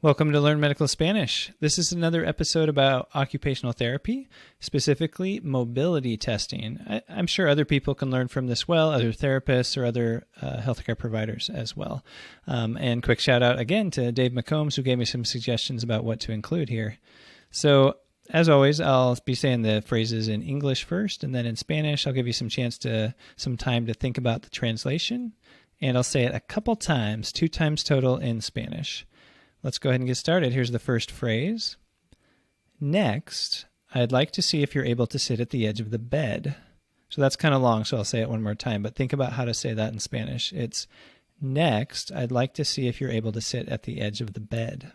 Welcome to Learn Medical Spanish. This is another episode about occupational therapy, specifically mobility testing. I'm sure other people can learn from this well, other therapists or other healthcare providers as well. And quick shout out again to Dave McCombs, who gave me some suggestions about what to include here. So as always, I'll be saying the phrases in English first and then in Spanish. I'll give you some time to think about the translation, and I'll say it a couple times, 2 times total in Spanish. Let's go ahead and get started. Here's the first phrase. Next, I'd like to see if you're able to sit at the edge of the bed. So that's kind of long, so I'll say it one more time, but think about how to say that in Spanish. It's, next, I'd like to see if you're able to sit at the edge of the bed.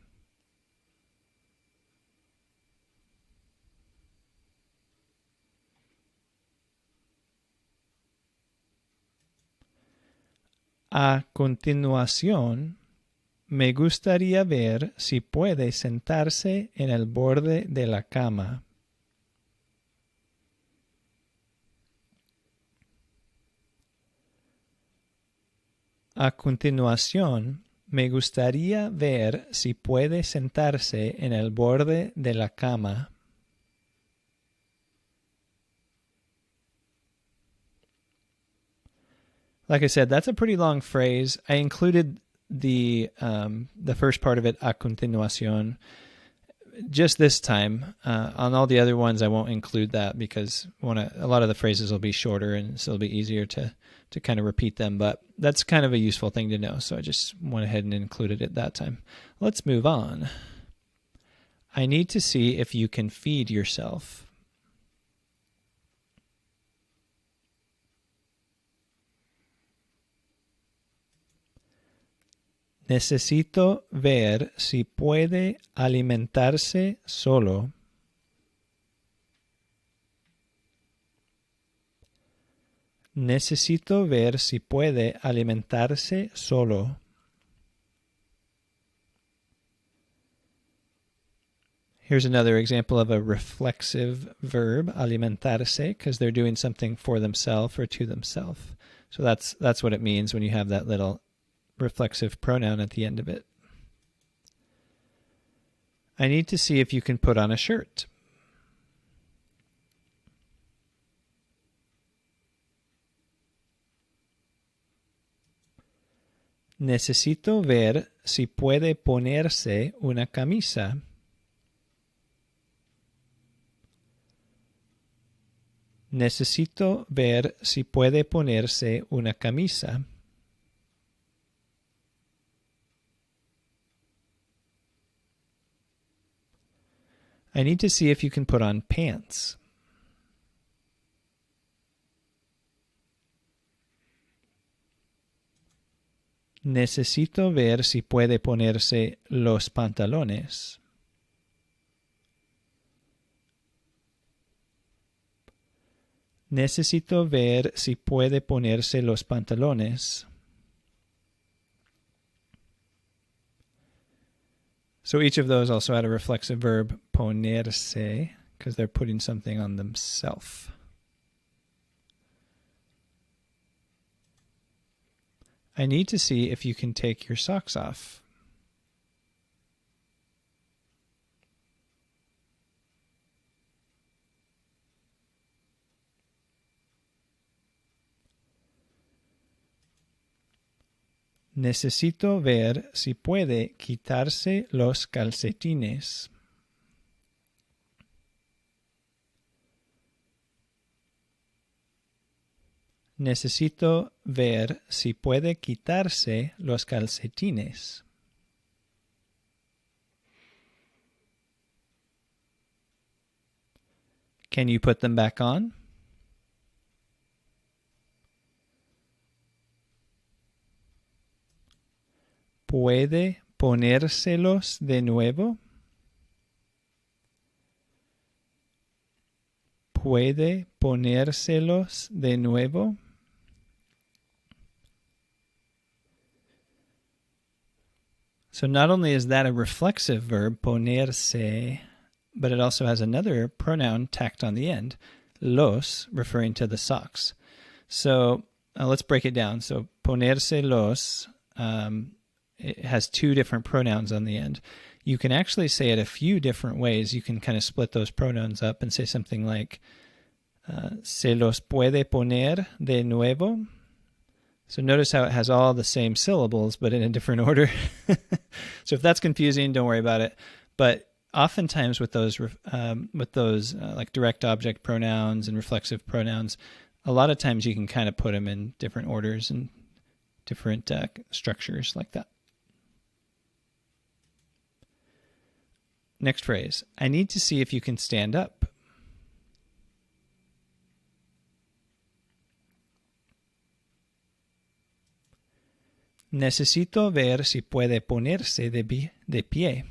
A continuación, me gustaría ver si puede sentarse en el borde de la cama. A continuación, me gustaría ver si puede sentarse en el borde de la cama. Like I said, that's a pretty long phrase. I included the first part of it, a continuación, just this time. On all the other ones, I won't include that because a lot of the phrases will be shorter and so it'll be easier to kind of repeat them. But that's kind of a useful thing to know, so I just went ahead and included it that time. Let's move on. I need to see if you can feed yourself. Necesito ver si puede alimentarse solo. Necesito ver si puede alimentarse solo. Here's another example of a reflexive verb, alimentarse, because they're doing something for themselves or to themselves. So that's what it means when you have that little reflexive pronoun at the end of it. I need to see if you can put on a shirt. Necesito ver si puede ponerse una camisa. Necesito ver si puede ponerse una camisa. I need to see if you can put on pants. Necesito ver si puede ponerse los pantalones. Necesito ver si puede ponerse los pantalones. So each of those also had a reflexive verb, ponerse, because they're putting something on themselves. I need to see if you can take your socks off. Necesito ver si puede quitarse los calcetines. Necesito ver si puede quitarse los calcetines. Can you put them back on? ¿Puede ponérselos de nuevo? ¿Puede ponérselos de nuevo? So not only is that a reflexive verb, ponerse, but it also has another pronoun tacked on the end, los, referring to the socks. So let's break it down. So ponerse los it has two different pronouns on the end. You can actually say it a few different ways. You can kind of split those pronouns up and say something like, se los puede poner de nuevo. So notice how it has all the same syllables, but in a different order. So if that's confusing, don't worry about it. But oftentimes with those like direct object pronouns and reflexive pronouns, a lot of times you can kind of put them in different orders and different structures like that. Next phrase, I need to see if you can stand up. Necesito ver si puede ponerse de pie.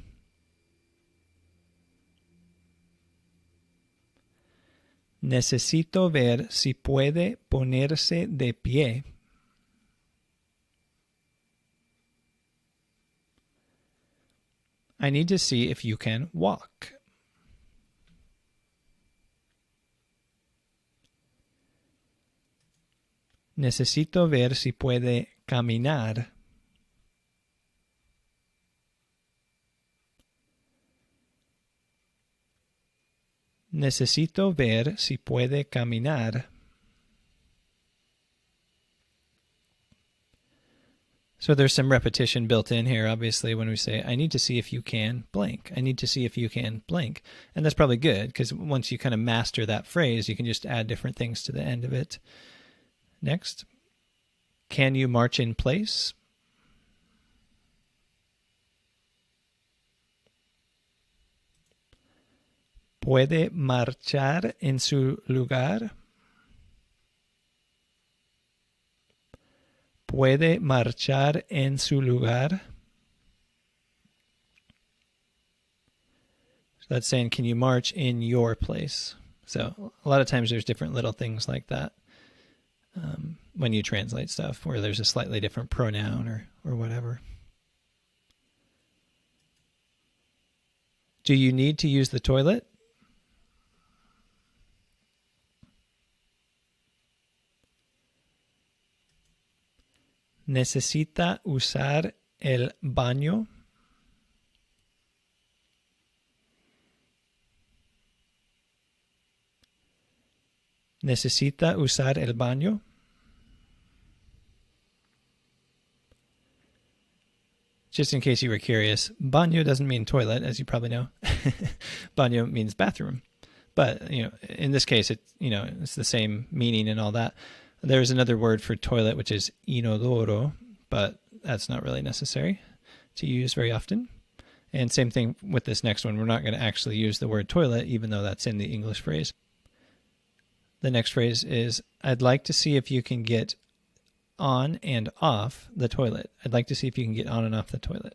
Necesito ver si puede ponerse de pie. I need to see if you can walk. Necesito ver si puede caminar. Necesito ver si puede caminar. So there's some repetition built in here, obviously, when we say, I need to see if you can blank. I need to see if you can blank. And that's probably good, because once you kind of master that phrase, you can just add different things to the end of it. Next. Can you march in place? ¿Puede marchar en su lugar? ¿Puede marchar en su lugar? So that's saying, can you march in your place? So a lot of times there's different little things like that when you translate stuff, where there's a slightly different pronoun or whatever. Do you need to use the toilet? ¿Necesita usar el baño? ¿Necesita usar el baño? Just in case you were curious, baño doesn't mean toilet, as you probably know. Baño means bathroom. But, in this case, it's the same meaning and all that. There's another word for toilet, which is inodoro, but that's not really necessary to use very often. And same thing with this next one. We're not going to actually use the word toilet, even though that's in the English phrase. The next phrase is, I'd like to see if you can get on and off the toilet. I'd like to see if you can get on and off the toilet.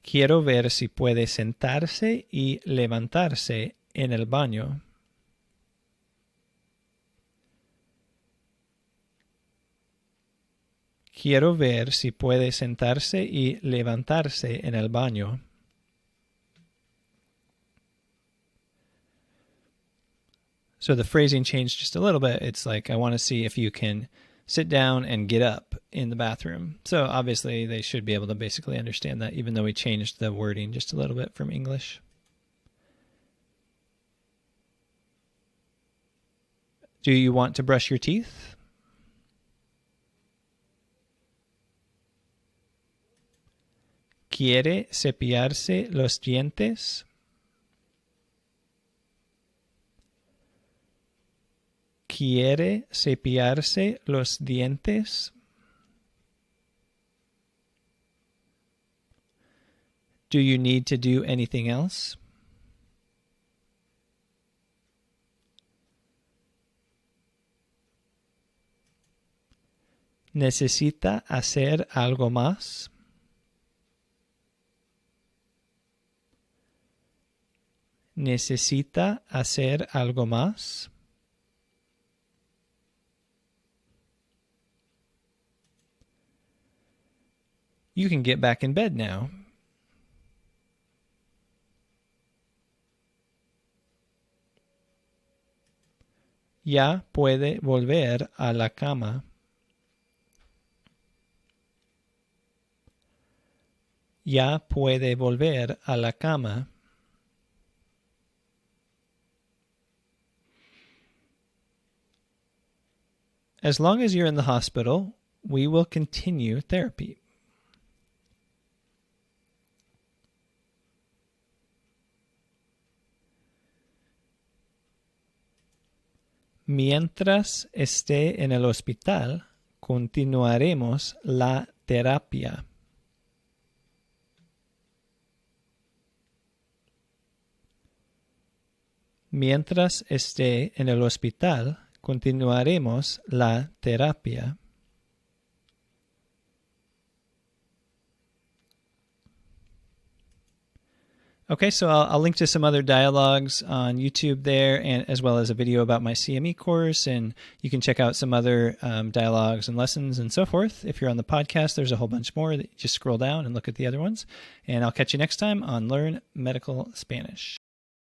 Quiero ver si puede sentarse y levantarse en el baño. Quiero ver si puede sentarse y levantarse en el baño. So the phrasing changed just a little bit. It's like, I want to see if you can sit down and get up in the bathroom. So obviously they should be able to basically understand that, even though we changed the wording just a little bit from English. Do you want to brush your teeth? ¿Quiere cepillarse los dientes? ¿Quiere cepillarse los dientes? Do you need to do anything else? ¿Necesita hacer algo más? ¿Necesita hacer algo más? You can get back in bed now. Ya puede volver a la cama. Ya puede volver a la cama. As long as you're in the hospital, we will continue therapy. Mientras esté en el hospital, continuaremos la terapia. Mientras esté en el hospital, continuaremos la terapia. Okay, so I'll link to some other dialogues on YouTube there, and as well as a video about my CME course, and you can check out some other dialogues and lessons and so forth. If you're on the podcast, there's a whole bunch more. Just scroll down and look at the other ones, and I'll catch you next time on Learn Medical Spanish.